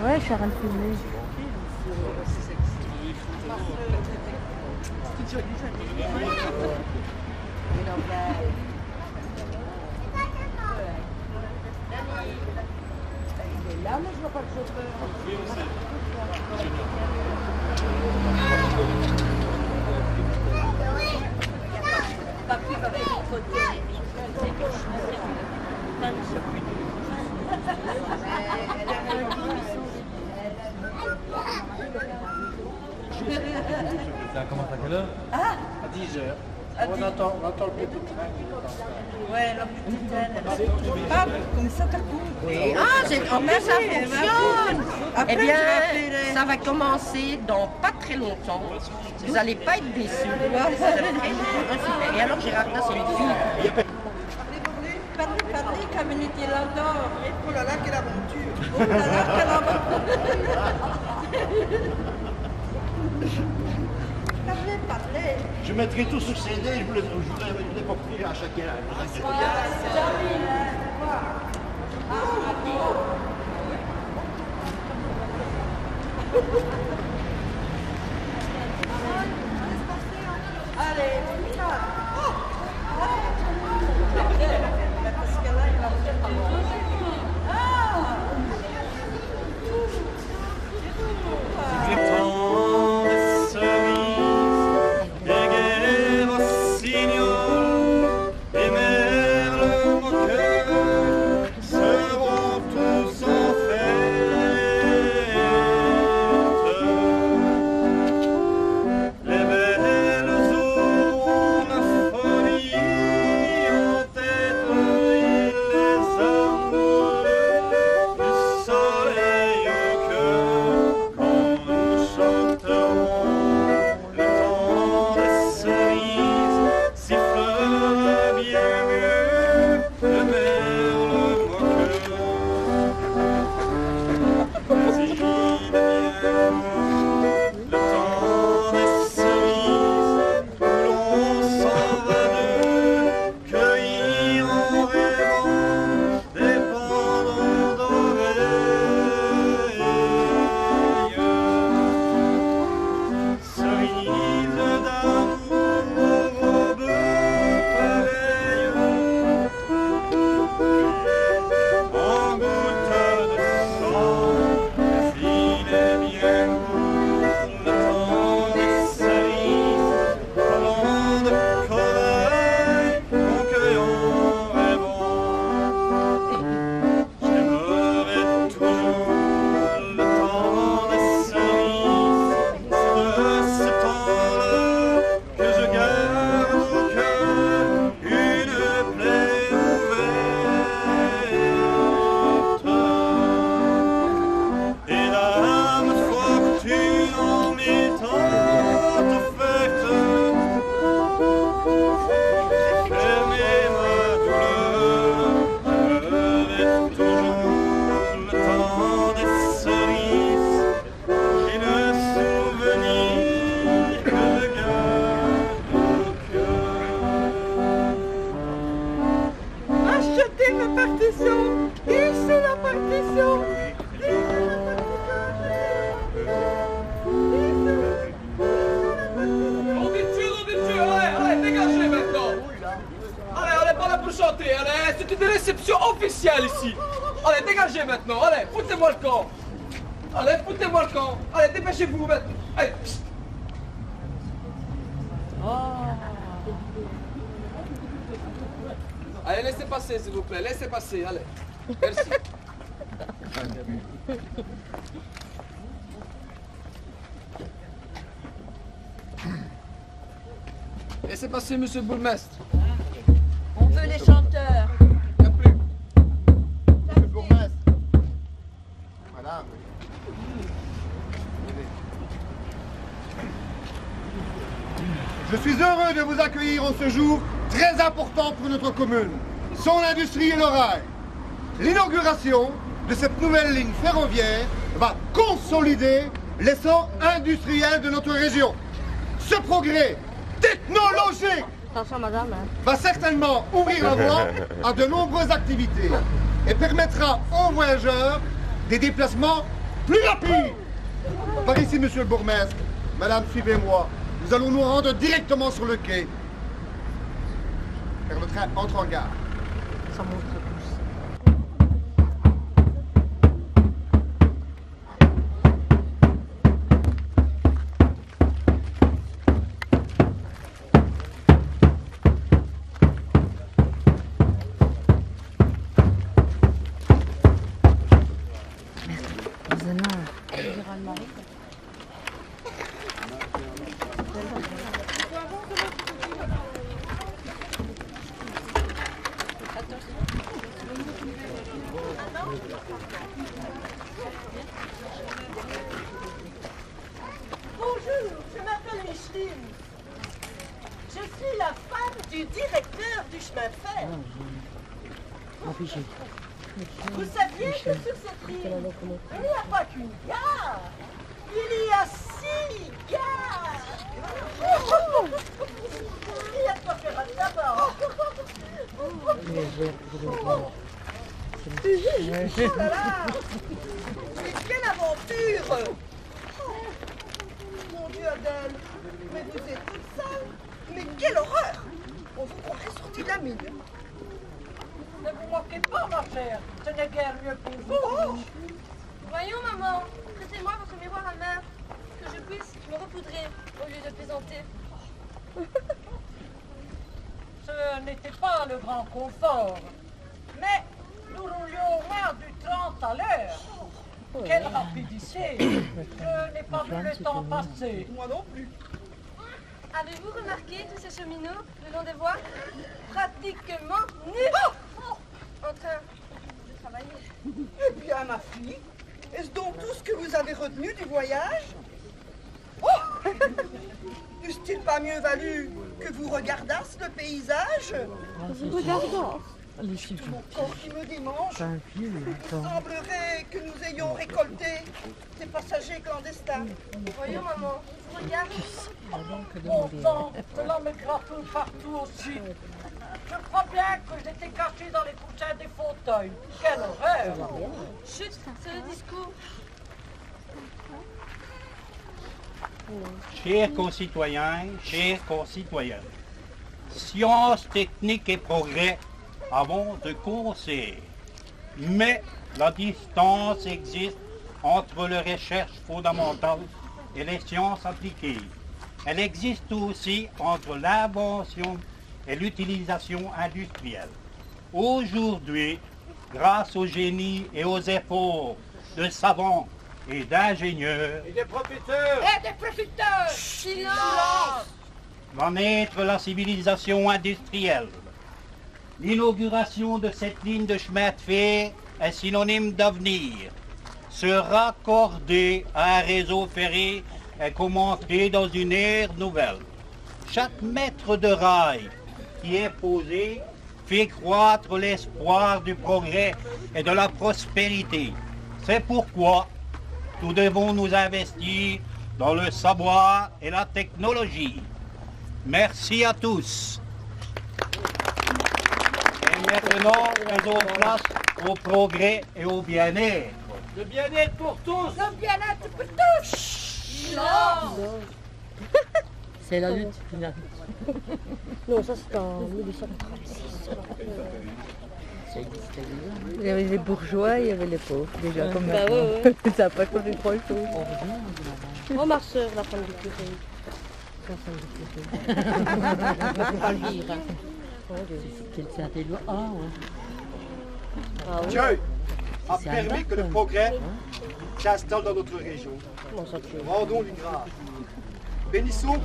Ouais, je suis en train de filmer. Là, mais je vois pas le chauffeur. Oui, on sait. Papy va venir côté. Ça commence à quelle heure? À 10 heures. On attend le petit train qui nous attend. Ouais, la petite elle. Ah, comme ça, t'as couru. Ah, en plus ça fonctionne. Après, Eh bien, je vais appeler les- ça va commencer dans pas très longtemps. Vous n'allez pas être déçus. C'est très super. Et alors, Gérard, c'est une fille. Parlez, community l'adore. Oh là là, quelle aventure. Oh là là, quelle aventure. Parlez. Je mettrai tout sur CD, je vous les porterai à chacun. Allez, on y va. Parce que là, il va faire pas bon. C'est une réception officielle ici. Allez, dégagez maintenant. Allez, foutez-moi le camp. Allez, foutez-moi le camp. Allez, dépêchez-vous maintenant. Allez. Allez, laissez passer, s'il vous plaît. Laissez passer, allez. Merci. Laissez passer, monsieur le bourgmestre. On veut les chanteurs. Il n'y a plus. Le bourgmestre. Madame. Je suis heureux de vous accueillir en ce jour très important pour notre commune, son industrie et le rail. L'inauguration de cette nouvelle ligne ferroviaire va consolider l'essor industriel de notre région. Ce progrès technologique Attention, madame. Hein. va certainement ouvrir la voie à de nombreuses activités et permettra aux voyageurs des déplacements plus rapides. Par ici, monsieur le bourgmestre, madame, suivez-moi. Nous allons nous rendre directement sur le quai, car le train entre en gare. Ça montre plus. Bonjour, je m'appelle Micheline. Je suis la femme du directeur du chemin de fer. Vous saviez que sur cette ligne, il n'y a pas qu'une gare, il y a 6 gares. Il y a de quoi faire là-bas. Oh là là, mais quelle aventure! Mon Dieu, Adèle, mais vous êtes toute sale. Mais quelle horreur! On vous croirait sorti de la mine. Ne vous moquez pas, ma chère. Ce n'est guère mieux pour vous. Oh. Voyons, maman, prêtez-moi votre miroir à main, que je puisse me repoudrer au lieu de plaisanter. Ce n'était pas le grand confort. Mais nous roulions au moins du 30 à l'heure. Quelle rapidité! Je n'ai pas vu le temps passer. Moi non plus. Avez-vous remarqué tous ces cheminots le long des voies? Pratiquement nus en train de travailler. Eh bien, ma fille, est-ce donc tout ce que vous avez retenu du voyage? Oh! N'eût-il pas mieux valu que vous regardassent le paysage? Regardons. Mon corps qui me démange. Il semblerait que nous ayons récolté ces passagers clandestins. Voyons, maman, regarde. Bon sang, cela me gratouille partout aussi. Je crois bien que j'étais caché dans les coussins des fauteuils. Quelle horreur! Chut, c'est le discours. Chers concitoyens, chères concitoyennes, science, technique et progrès avons de conseils. Mais la distance existe entre les recherches fondamentales et les sciences appliquées. Elle existe aussi entre l'invention et l'utilisation industrielle. Aujourd'hui, grâce au génie et aux efforts de savants et d'ingénieurs, Et des profiteurs. Et des profiteurs! Silence! va naître la civilisation industrielle. L'inauguration de cette ligne de chemin de fer est synonyme d'avenir. Se raccorder à un réseau ferré est comme entrer dans une ère nouvelle. Chaque mètre de rail qui est posé fait croître l'espoir du progrès et de la prospérité. C'est pourquoi nous devons nous investir dans le savoir et la technologie. Merci à tous. Et maintenant, faisons place au progrès et au bien-être. Le bien-être pour tous. Le bien-être pour tous! C'est la lutte finale. Non, ça c'est en 1886. Il y avait les bourgeois, il y avait les pauvres, déjà comme Bah maintenant. ouais, ouais. Ça n'a pas changé grand-chose. Oh, ma soeur, la femme du curé. Pas le vivre. C'est des lois. Ah, ouais. Ah, oui. Dieu a C'est permis un que le acte. progrès s'installe dans notre région. Comment ça tu veux? Rendons-lui grâce. Bénissons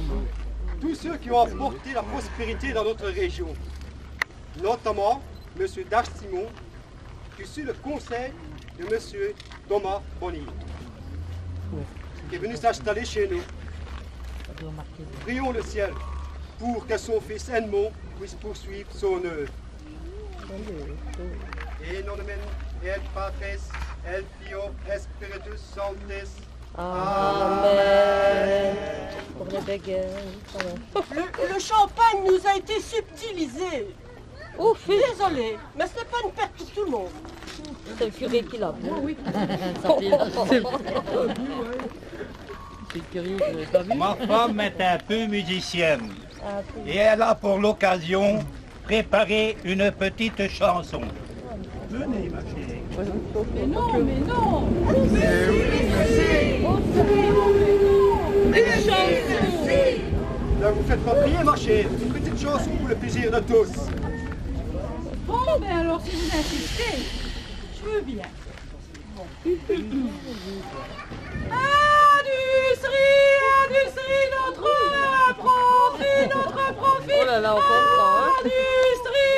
tous ceux qui ont apporté la prospérité dans notre région, notamment M. Dash Simon, qui suit le conseil de M. Thomas Bonny, qui est venu s'installer chez nous. Prions le ciel pour que son fils Edmond puisse poursuivre son œuvre. Et non nomen et Patres, el Filio, et Spiritus Sanctus. Amen. la baguette. Le champagne nous a été subtilisé. Ouf, Désolé, mais ce n'est pas une perte pour tout le monde. c'est le curé qui l'a bu. Oui. C'est le curé, je l'ai pas vu. Ma femme est un peu musicienne et elle a pour l'occasion préparé une petite chanson. Venez ma chérie. Mais non, mais non. Là, vous faites pas prier, ma chère. Une petite chanson pour le plaisir de tous. Bon, ben alors si vous insistez, je veux bien. Industrie, notre profit. Oh là là, on comprend, hein.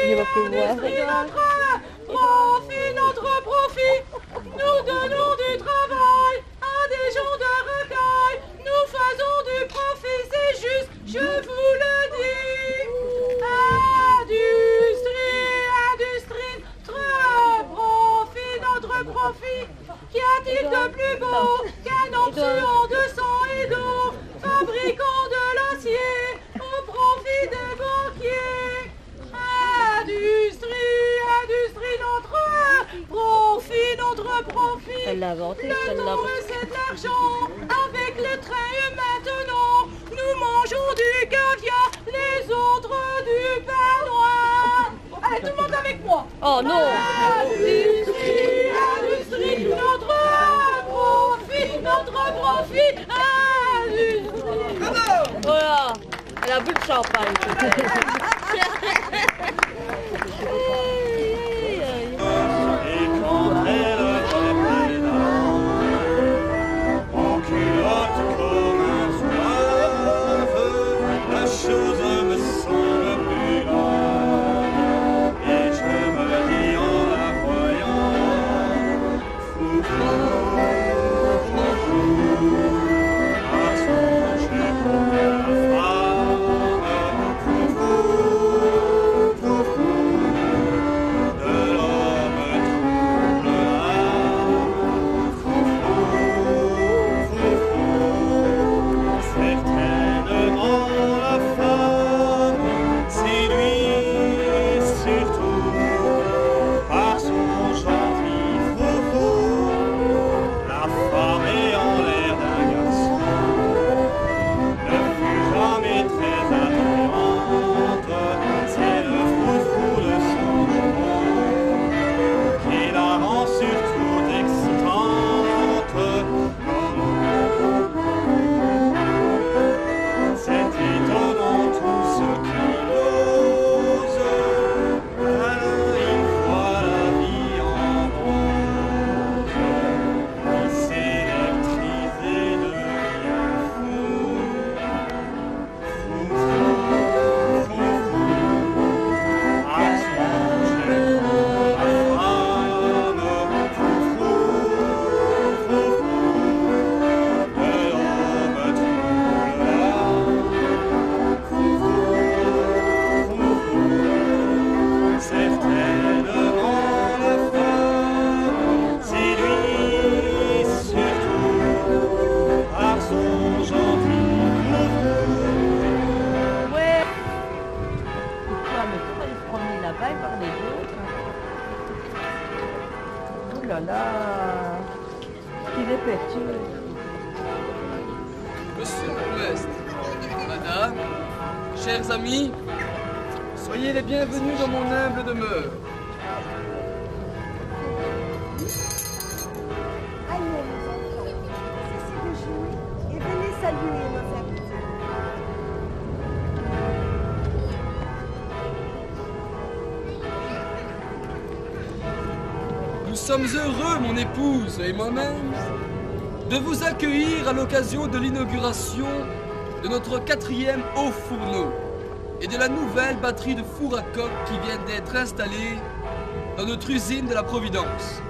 Il va pleuvoir. Notre profit. Nous donnons du travail à des gens de recueil. Nous faisons du profit, c'est juste, je vous le dis. Industrie, notre profit. Qu'y a-t-il de plus beau qu'un option de sang et d'eau, fabriquant de l'acier au profit des banquiers? Industrie, notre profit. Elle l'a inventé, Le celle-là. temps c'est de l'argent. Avec le train maintenant, nous mangeons du caviar, les autres du pain noir. Allez, tout le monde avec moi. Oh non. Industrie, notre profit. Voilà. Elle a bu le champagne. Et quand elle était là, en culotte comme un zouave, la chose me semble plus grave. Et je me dis en la voyant, foufou, à songer pour la femme, foufou, de l'homme trouble certainement la femme séduit surtout par son gentil foufou. La femme ayant l'air d'un garçon ne fut jamais très attrayante. C'est le foufou de son genre qui la rend surtout excitante. C'est étonnant tout ce qu'il ose. Alors il voit la vie en rose. Il s'électrise et devient fou. Foufou, à songer pour la femme. Foufou, de l'homme trouble certainement la femme séduit surtout par son gentil Ouais. Pourquoi, mais pourquoi aller se promener là-bas et parler d'autres? Oh là là. Il est petit. Monsieur Bourgmestre, madame, chers amis, soyez les bienvenus dans mon humble demeure. Allez, mes enfants, cessez de jouer et venez saluer nos invités. Nous sommes heureux, mon épouse et moi-même, de vous accueillir à l'occasion de l'inauguration de notre 4e haut fourneau et de la nouvelle batterie de four à coque qui vient d'être installée dans notre usine de la Providence.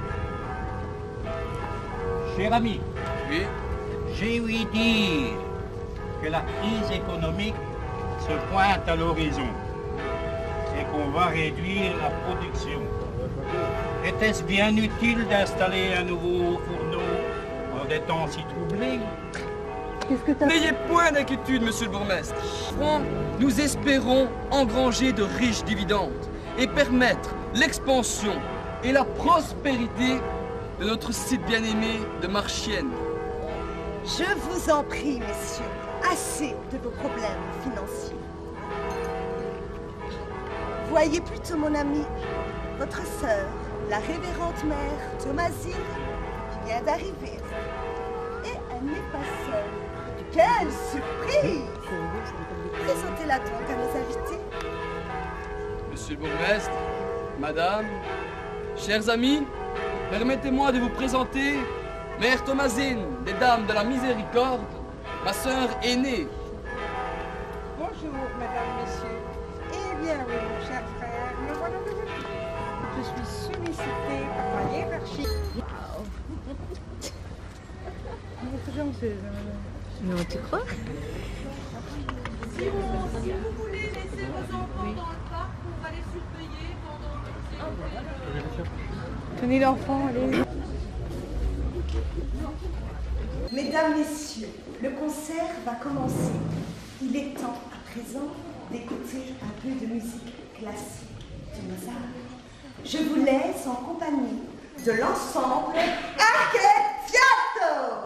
Cher ami, Oui, j'ai ouï dire que la crise économique se pointe à l'horizon et qu'on va réduire la production. Était-ce bien utile d'installer un nouveau fourneau en des temps si troublés? Qu'est-ce que t'as... N'ayez point d'inquiétude, monsieur le bourgmestre. Nous espérons engranger de riches dividendes et permettre l'expansion et la prospérité de notre site bien-aimé de Marchienne. Je vous en prie, messieurs, assez de vos problèmes financiers. Voyez plutôt mon ami, votre sœur, la révérende mère Thomasine, qui vient d'arriver. Et elle n'est pas seule. Quelle surprise! Présentez-la donc à nos invités. Monsieur le bourgmestre, madame, chers amis, permettez-moi de vous présenter Mère Thomasine, des Dames de la Miséricorde, ma sœur aînée. Bonjour, mesdames, messieurs. Eh bien, oui, mon cher frère, me voilà de retour. Je suis sollicitée par la hiérarchie. Non, tu crois? Si vous voulez laisser vos enfants dans le parc, on va les surveiller pendant le... Tenez l'enfant, allez. Mesdames, messieurs, le concert va commencer. Il est temps à présent d'écouter un peu de musique classique de Mozart. Je vous laisse en compagnie de l'ensemble Archettiato.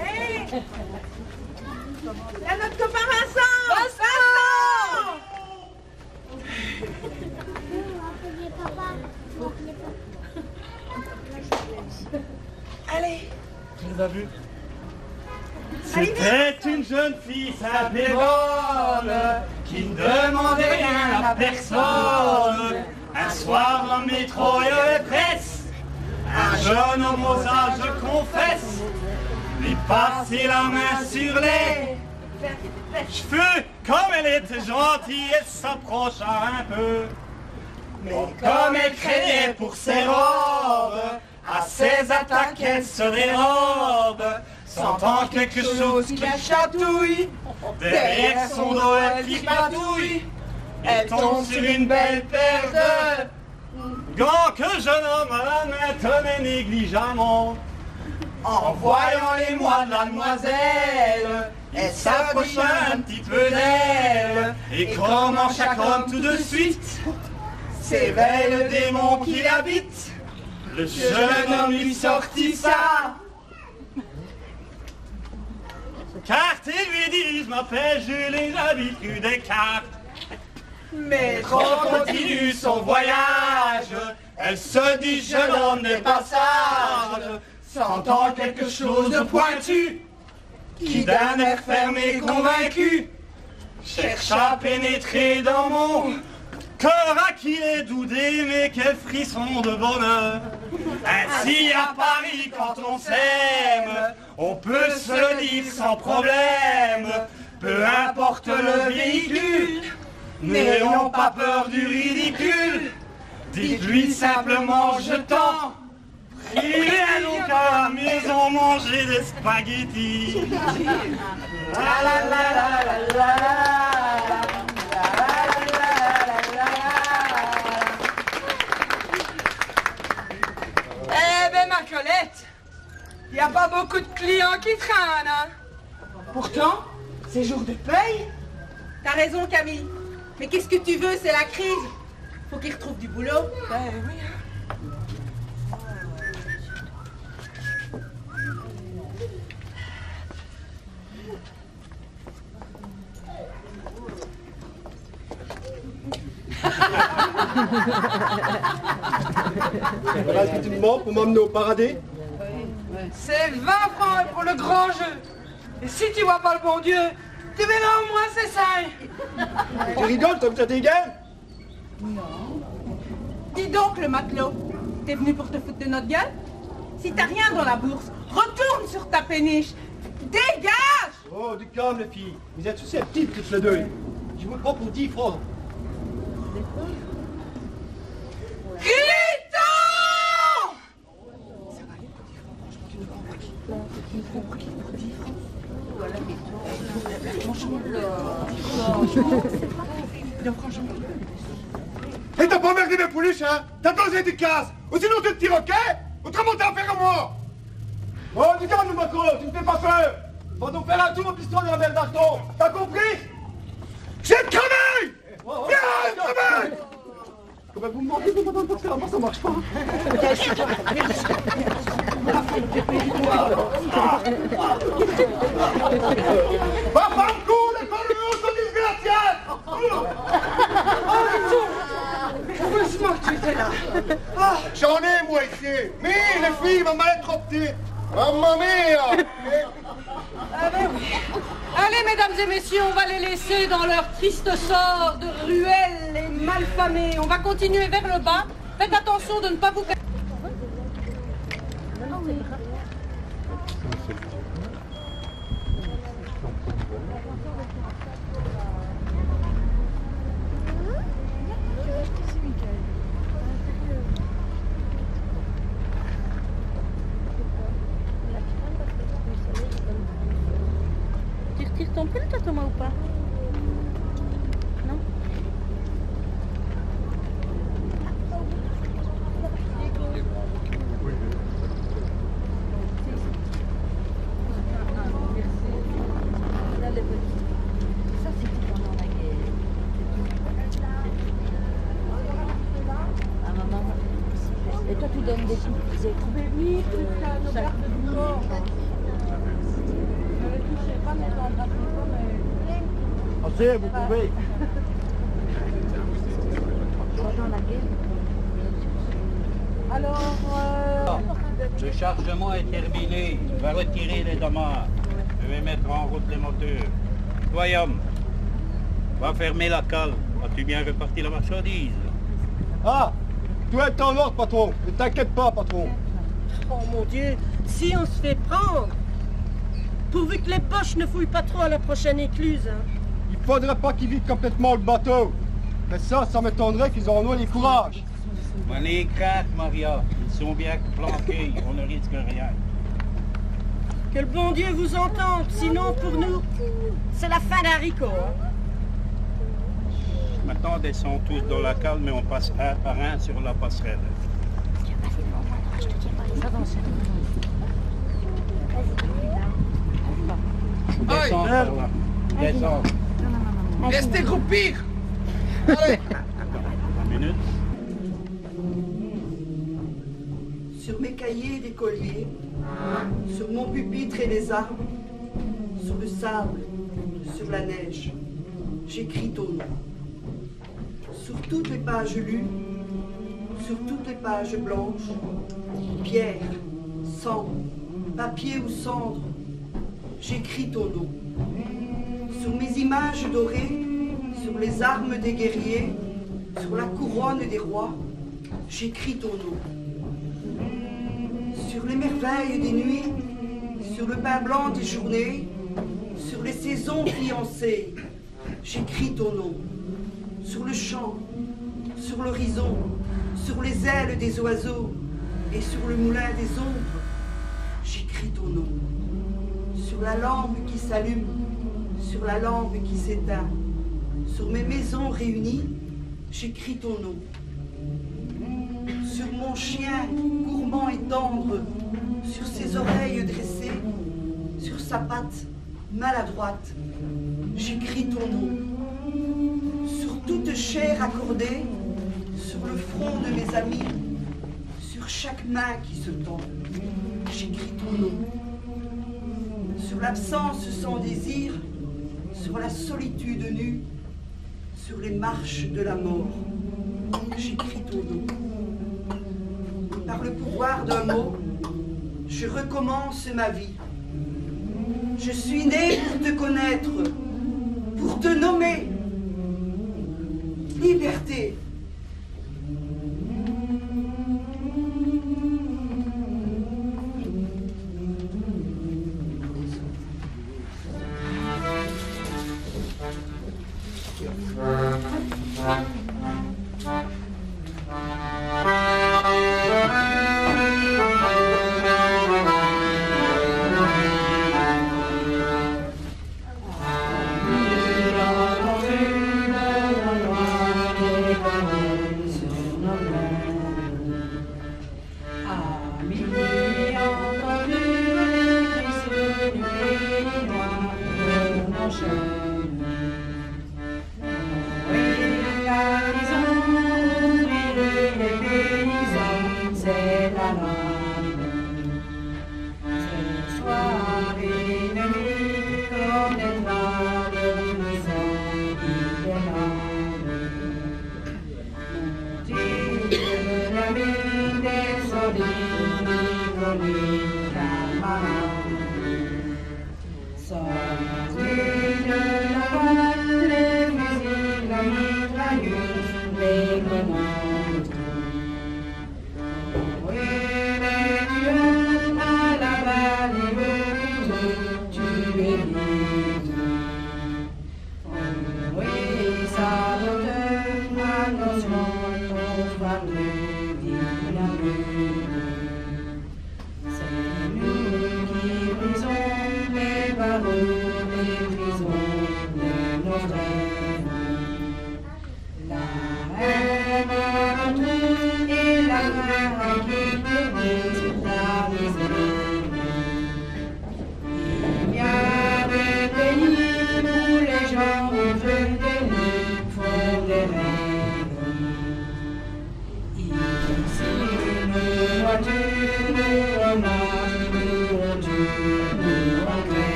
Hey! Là, notre copain Vincent! Vincent! Allez! Tu les as vus? C'était une jeune fille simple et bonne qui ne demandait rien à personne. Un soir dans le métro et le presse, un jeune homme aux âges, je confesse, lui passait la main sur les cheveux. Comme elle était gentille, elle s'approcha un peu. Mais comme elle craignait pour ses robes, à ses attaques elle se dérobe. Sentant quelque chose qui la chatouille, derrière son dos elle tripatouille. Elle tombe sur une belle paire de gants que le jeune homme à la main tenait négligemment. En voyant les mois de la demoiselle, elle s'approcha un petit peu d'elle. Et comme en chaque homme tout de suite s'éveille le démon qui l'habite, le jeune homme lui sortit ça. Carte, il lui dit, je m'appelle Jules et j'habite rue des Cartes. Mais quand continue son voyage, elle se dit, jeune homme n'est pas sage, sentant quelque chose de pointu, qui d'un air fermé convaincu, cherche à pénétrer dans mon corps à qui est doux d'aimer, quel frisson de bonheur. Ainsi à Paris quand on s'aime, on peut se le dire sans problème, peu importe le véhicule, n'ayons pas peur du ridicule. Dites-lui simplement je t'en prie, allons à la maison manger des spaghettis. La la la la la la la. Eh ben ma Colette, il n'y a pas beaucoup de clients qui traînent, hein. Pourtant, c'est jour de paye. T'as raison Camille, mais qu'est-ce que tu veux, c'est la crise. Faut qu'ils retrouvent du boulot. Ben oui. Voilà ce que tu me demandes pour m'emmener au paradis. C'est 20 francs pour le grand jeu. Et si tu vois pas le bon Dieu, tu verras au moins c'est ça. Tu rigoles comme ça t'égale? Non. Dis donc le matelot, t'es venu pour te foutre de notre gueule? Si t'as rien dans la bourse, retourne sur ta péniche. Dégage! Oh, du calme les filles. Vous êtes susceptibles toutes les deux. Je vous le prends pour 10 francs. Griton! Et t'as pas emmerdé mes pouliches, hein? T'as dansé des cases. Ou sinon tu te tires, ok? Autrement t'as affaire à moi. Oh, du calme, Macron, tu me fais pas peur. Va donc faire un tour au piston de la mer d'Arton. T'as compris? J'ai de crever! Viens, crever! Comment vous me demandez de m'entendre parce que avant ça marche pas. Va pas me coup, les colons sont disgraciés! Heureusement que tu étais là. J'en ai moi ici. Mais les filles, maman est trop petite. Mamma mia! Ah ben oui. Allez, mesdames et messieurs, on va les laisser dans leur triste sort de ruelles et malfamés. On va continuer vers le bas. Faites attention de ne pas vous... Tu retires ton pull, toi, Thomas, ou pas? Non? Ça, c'était pendant la guerre. Ah, maman. Et toi, tu donnes des coups. Vous avez trouvé lui, chaque... sortir, vous pouvez. Alors, Le chargement est terminé. Je vais retirer les dommages. Je vais mettre en route les moteurs. Toi, homme, va fermer la cale. As-tu bien reparti la marchandise? Ah, tout est en ordre, patron. Ne t'inquiète pas, patron. Oh mon Dieu, si on se fait prendre, pourvu que les poches ne fouillent pas trop à la prochaine écluse. Hein. Il faudrait pas qu'ils vident complètement le bateau. Mais ça m'étonnerait qu'ils en aient le courage. On les craque, Maria. Ils sont bien planqués. On ne risque rien. Que le bon Dieu vous entende, sinon pour nous, c'est la fin d'un haricot. Hein. Maintenant, descend tous dans la cale, mais on passe un par un sur la passerelle. Descends par là. Descends. Restez groupir. Allez. Une minute. Sur mes cahiers d'écolier, sur mon pupitre et les arbres, sur le sable, sur la neige, j'écris ton nom. Sur toutes les pages lues, sur toutes les pages blanches, pierre, sang, papier ou cendre, j'écris ton nom. Sur mes images dorées, sur les armes des guerriers, sur la couronne des rois, j'écris ton nom. Sur les merveilles des nuits, sur le pain blanc des journées, sur les saisons fiancées, j'écris ton nom. Sur le champ, sur l'horizon, sur les ailes des oiseaux et sur le moulin des ombres, j'écris ton nom. Sur la lampe qui s'allume, sur la lampe qui s'éteint, sur mes maisons réunies, j'écris ton nom. Sur mon chien gourmand et tendre, sur ses oreilles dressées, sur sa patte maladroite, j'écris ton nom. Sur toute chair accordée, sur le front de mes amis, sur chaque main qui se tend, j'écris ton nom. Sur l'absence sans désir, sur la solitude nue, sur les marches de la mort, j'écris ton nom. Par le pouvoir d'un mot, je recommence ma vie. Je suis né pour te connaître, pour te nommer. Liberté.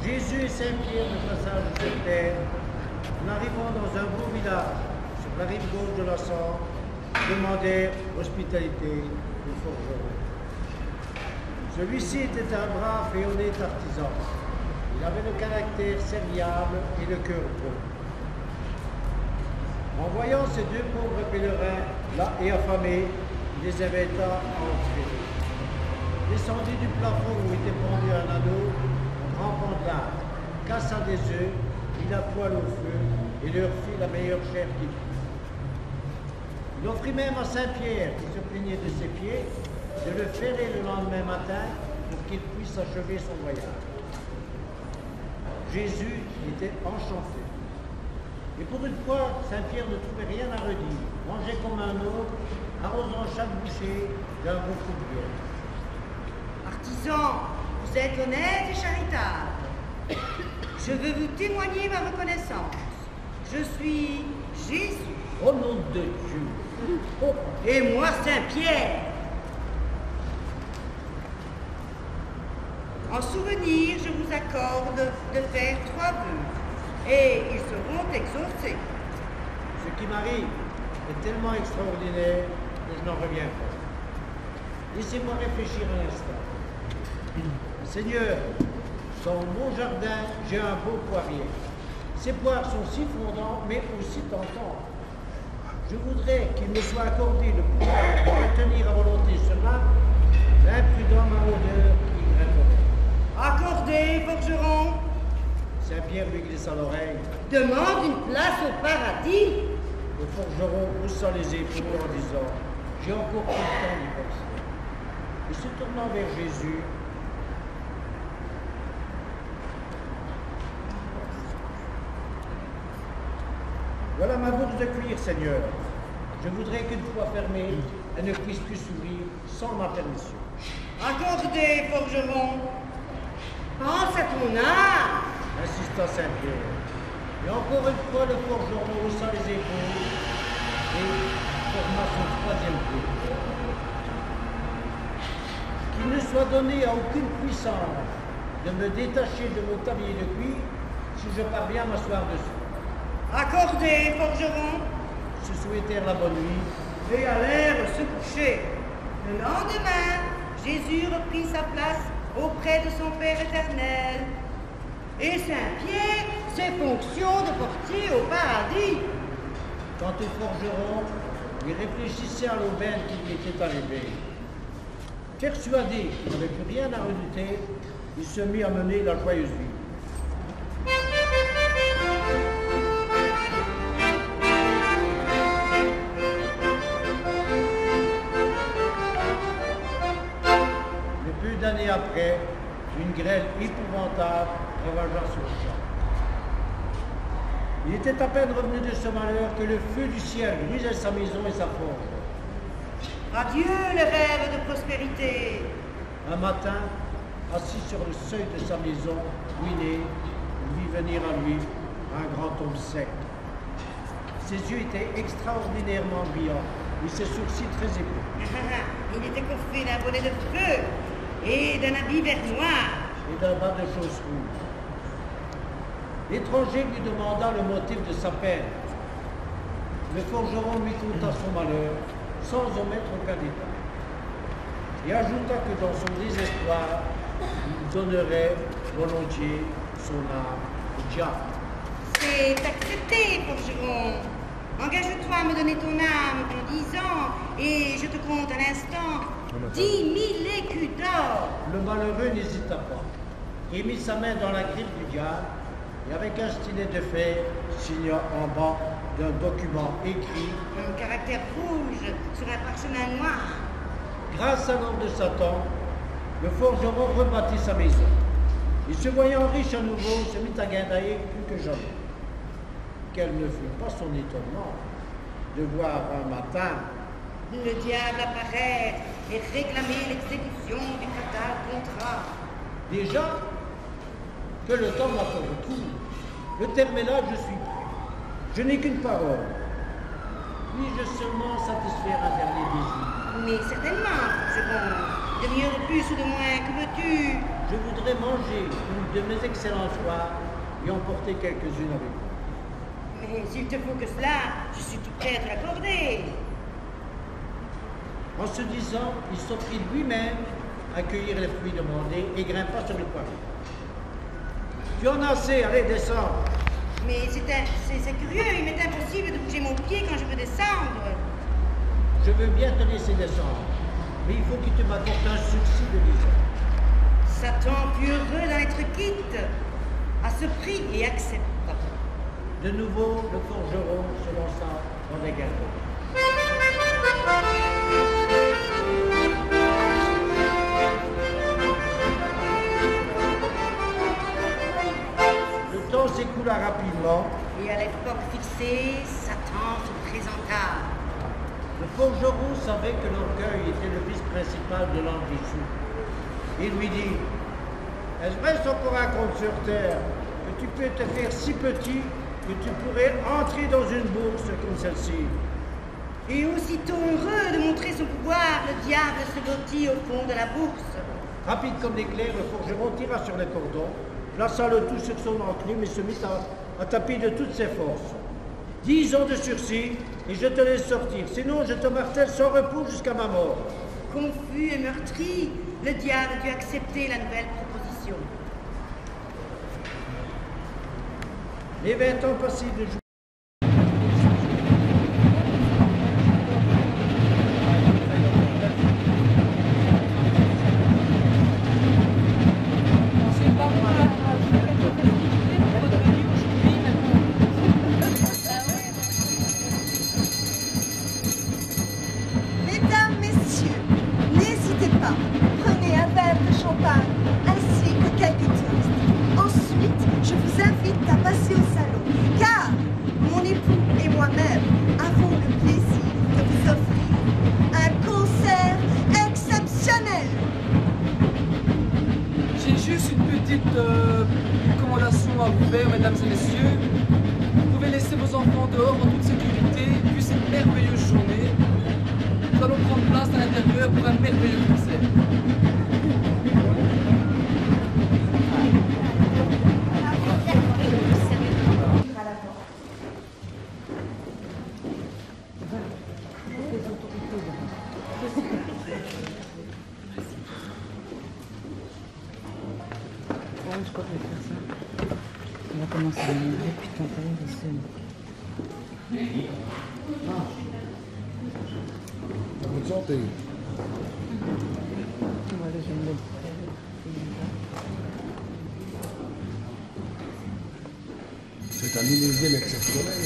Jésus et Saint-Pierre, de passage de cette terre, en arrivant dans un beau village, sur la rive gauche de la Sambre, demandèrent hospitalité au forgeron. Celui-ci était un brave et honnête artisan. Il avait le caractère serviable et le cœur gros. En voyant ces deux pauvres pèlerins, là et affamés, il les invita à entrer. Descendu du plafond où était pendu un anneau, un grand pandelard, cassa des œufs, mit la poêle au feu et leur fit la meilleure chair qu'il put. Il offrit même à Saint-Pierre, qui se plaignait de ses pieds, de le ferrer le lendemain matin pour qu'il puisse achever son voyage. Jésus était enchanté. Et pour une fois, Saint-Pierre ne trouvait rien à redire, mangeait comme un autre, arrosant chaque bouchée d'un beau coup de bière. Artisan, vous êtes honnête et charitable. Je veux vous témoigner ma reconnaissance. Je suis Jésus. Au nom de Dieu. Oh, et moi, Saint-Pierre. En souvenir, je vous accorde de faire 3 vœux, et ils seront exaucés. Ce qui m'arrive est tellement extraordinaire que je n'en reviens pas. Laissez-moi réfléchir un instant. Seigneur, dans mon jardin, j'ai un beau poirier. Ces poires sont si fondants, mais aussi tentants. Je voudrais qu'il me soit accordé le pouvoir de retenir à volonté cela, l'imprudent maraudeur qui grimperait. Accordé, forgeron. Saint-Pierre lui glissa l'oreille. Demande une place au paradis. Le forgeron haussa les épaules en disant « J'ai encore tout le temps d'y penser. » Et se tournant vers Jésus, voilà ma bourse de cuir, Seigneur. Je voudrais qu'une fois fermée, elle ne puisse plus s'ouvrir sans ma permission. Accordé, forgeron. Pense à ton âme. Insista Saint-Pierre. Et encore une fois, le forgeron haussa les épaules et forma son 3e pied. Qu'il ne soit donné à aucune puissance de me détacher de mon tablier de cuir si je parviens à m'asseoir dessus. Accordé, forgeron. Se souhaitèrent la bonne nuit et allèrent se coucher. Le lendemain, Jésus reprit sa place auprès de son Père éternel. Et Saint-Pierre, ses fonctions de portier au paradis. Quant au forgeron, il réfléchissait à l'aubaine qui lui était arrivée. Persuadé qu'il n'avait plus rien à redouter, il se mit à mener la joyeuse vie. D'années après, une grêle épouvantable ravagea son champ. Il était à peine revenu de ce malheur que le feu du ciel brûlait sa maison et sa forge. Adieu les rêves de prospérité. Un matin, assis sur le seuil de sa maison, ruiné, il vit venir à lui un grand homme sec. Ses yeux étaient extraordinairement brillants et ses sourcils très épais. Il était coiffé d'un bonnet de feu et d'un habit vert noir. Et d'un bas de choses rouges. L'étranger lui demanda le motif de sa peine. Le forgeron lui conta son malheur, sans omettre aucun détail. Et ajouta que dans son désespoir, il donnerait volontiers son âme au diable. C'est accepté, forgeron. Engage-toi à me donner ton âme en 10 ans, et je te compte à l'instant 10 000 écus d'or. Le malheureux n'hésita pas. Il mit sa main dans la griffe du diable et avec un stylet de fer signa en bas d'un document écrit un caractère rouge sur un parchemin noir. Grâce à l'ordre de Satan, le forgeron rebâtit sa maison. Et se voyant riche à nouveau, se mit à guindailler plus que jamais. Quel ne fut pas son étonnement de voir un matin le diable apparaître et réclamer l'exécution du fatal contrat. Déjà que le temps m'a fait retour, le terme est là, je suis prêt. Je n'ai qu'une parole. Puis-je seulement satisfaire un dernier désir? Mais certainement, c'est bon. De mieux, de plus ou de moins, que veux-tu? Je voudrais manger une de mes excellentes soirs et emporter quelques-unes avec moi. Mais s'il te faut que cela, je suis tout prêt à te l'accorder. En se disant, il s'offrit lui-même à cueillir les fruits demandés et grimpa sur le poirier. Tu en as assez, allez, descends. Mais c'est curieux, il m'est impossible de bouger mon pied quand je veux descendre. Je veux bien te laisser descendre, mais il faut que tu m'apportes un sursis de 10 ans. Satan fut heureux d'en être quitte, à ce prix et accepta. De nouveau, le forgeron se lança dans les galeries. Le temps s'écoula rapidement. Et à l'époque fixée, Satan se présenta. Le forgeron savait que l'orgueil était le vice principal de l'homme déchu. Il lui dit, « Est-ce vrai encore un conte sur terre que tu peux te faire si petit que tu pourrais entrer dans une bourse comme celle-ci ?» Et aussitôt heureux de montrer son pouvoir, le diable se blottit au fond de la bourse. Rapide comme l'éclair, le forgeron tira sur les cordons, plaça le tout sur son enclume et se mit à taper de toutes ses forces. 10 ans de sursis, et je te laisse sortir, sinon je te martèle sans repos jusqu'à ma mort. Confus et meurtri, le diable dut accepter la nouvelle proposition. Les 20 ans passés de jour. Mesdames, messieurs, n'hésitez pas. Prenez un verre de champagne ainsi que quelques toasts. Ensuite, je vous invite à passer au salon, car mon époux et moi-même avons le plaisir de vous offrir un concert exceptionnel. J'ai juste une petite recommandation à vous faire, mesdames et messieurs. Vous pouvez laisser vos enfants dehors en toute sécurité, vu cette merveilleuse journée. Nous allons prendre place à l'intérieur pour un merveilleux concert. Je crois que je vais faire ça. On va commencer à m'énerver, putain, t'as l'air de seul. Bonne santé. Voilà, je me laisse. C'est un millésime exceptionnel.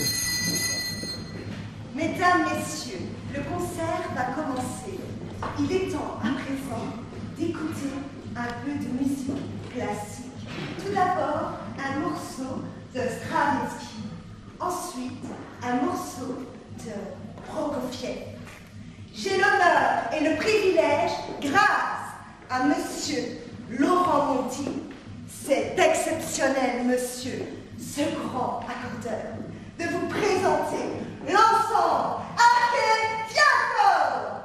Mesdames, messieurs, le concert va commencer. Il est temps à présent d'écouter un peu de musique classique. Tout d'abord, un morceau de Stravinsky. Ensuite, un morceau de Prokofiev. J'ai l'honneur et le privilège, grâce à monsieur Laurent Monti, cet exceptionnel monsieur, ce grand accordeur, de vous présenter l'ensemble Arché Fiacre.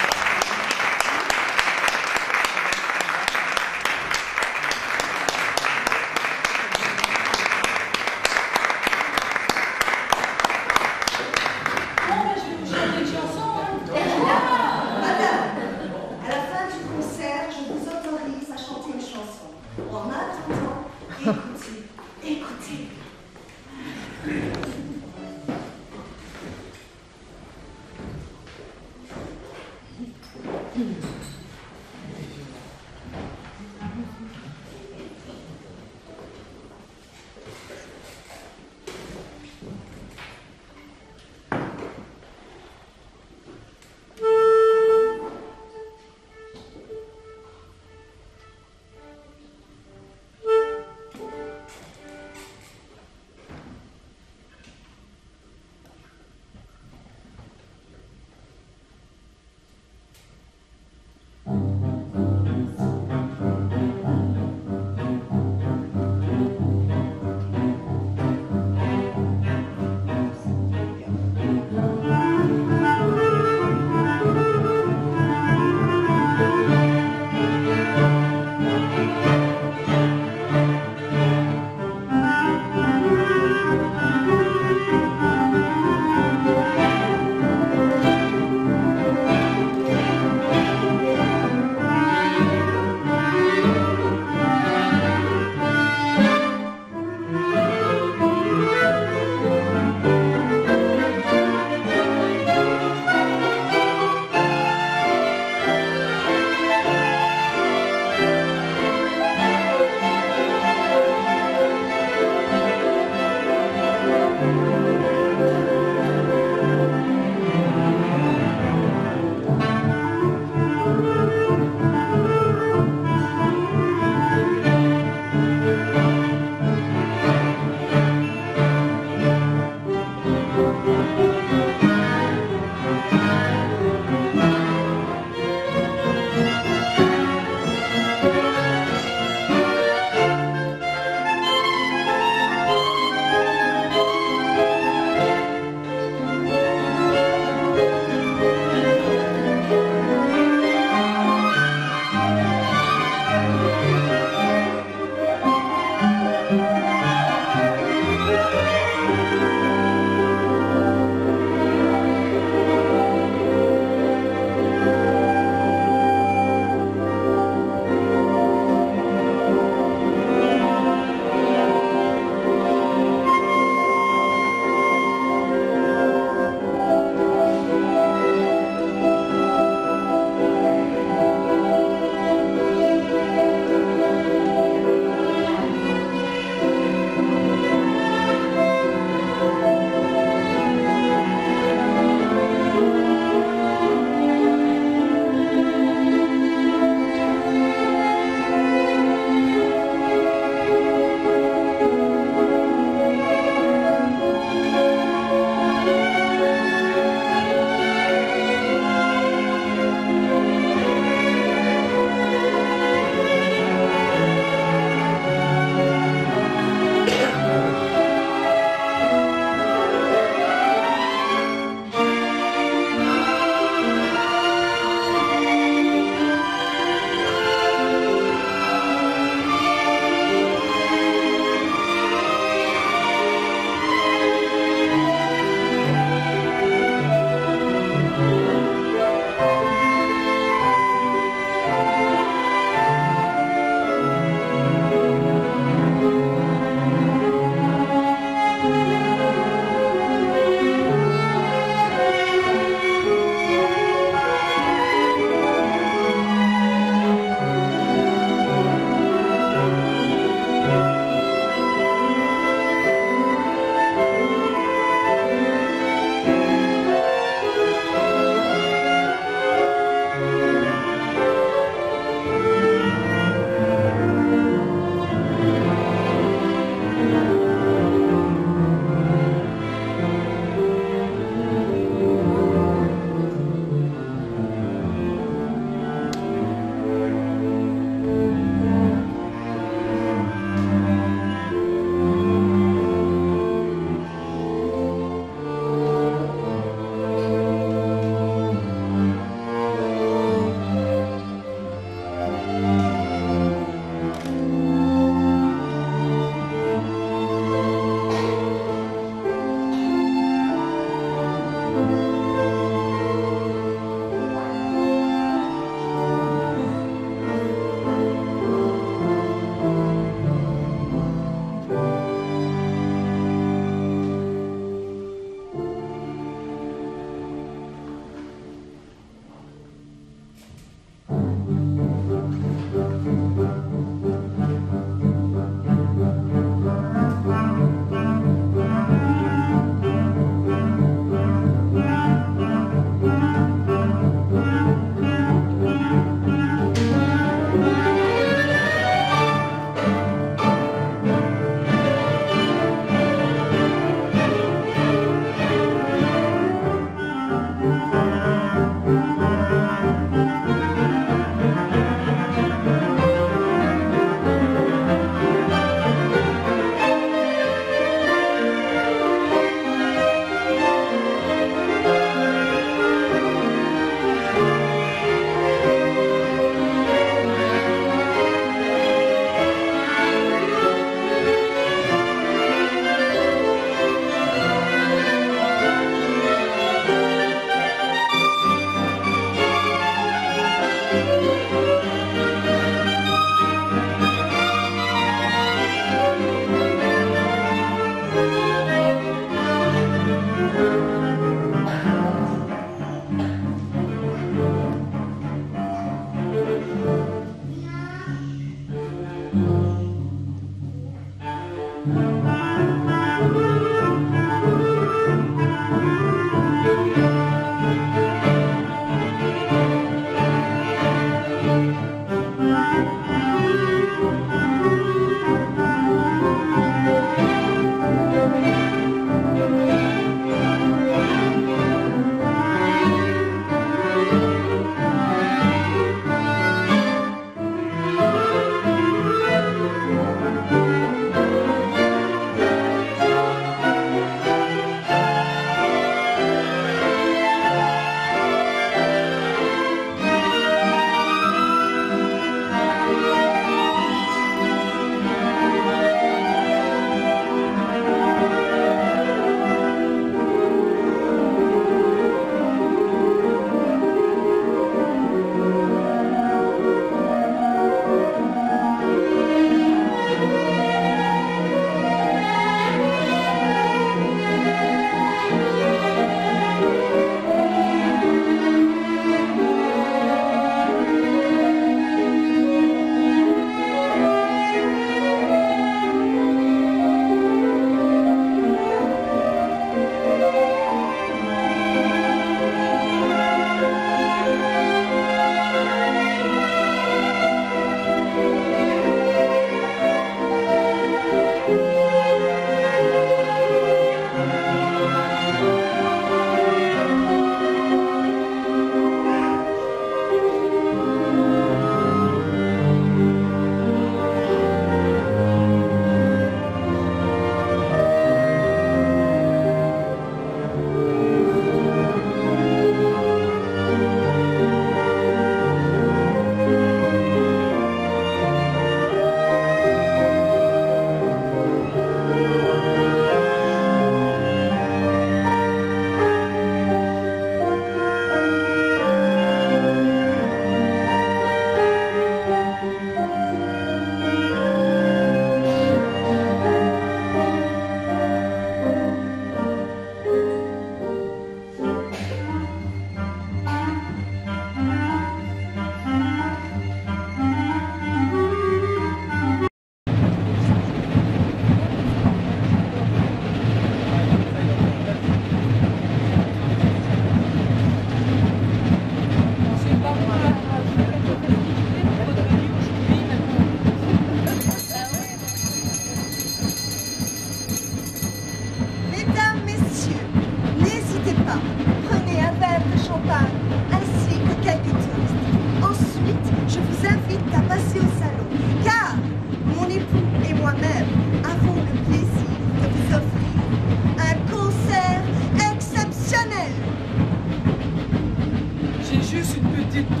juste une petite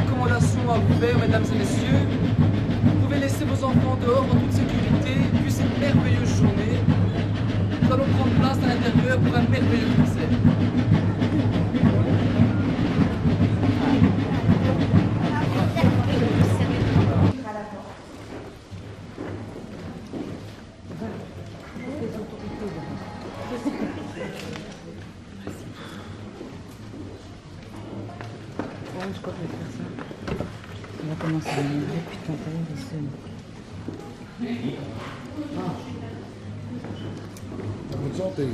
recommandation à vous faire, mesdames et messieurs. Vous pouvez laisser vos enfants dehors en toute sécurité, vu cette merveilleuse journée. Nous allons prendre place à l'intérieur pour un merveilleux concert. Je crois que je vais faire ça. On va commencer à m'énerver, putain, t'as l'air de seul. Bonne santé.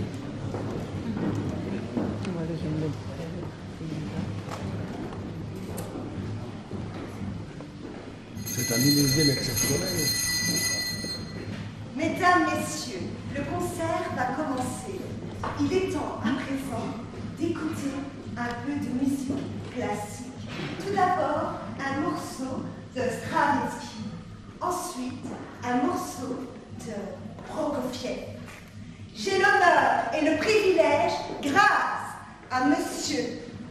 Voilà, je me lève. C'est un millésime exceptionnel. Mesdames, Messieurs, le concert va commencer. Il est temps à présent d'écouter un peu de musique classique. Tout d'abord, un morceau de Stravinsky. Ensuite, un morceau de Prokofiev. J'ai l'honneur et le privilège, grâce à Monsieur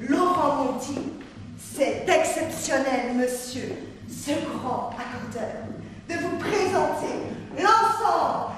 Laurent Monti, cet exceptionnel monsieur, ce grand accordeur, de vous présenter l'ensemble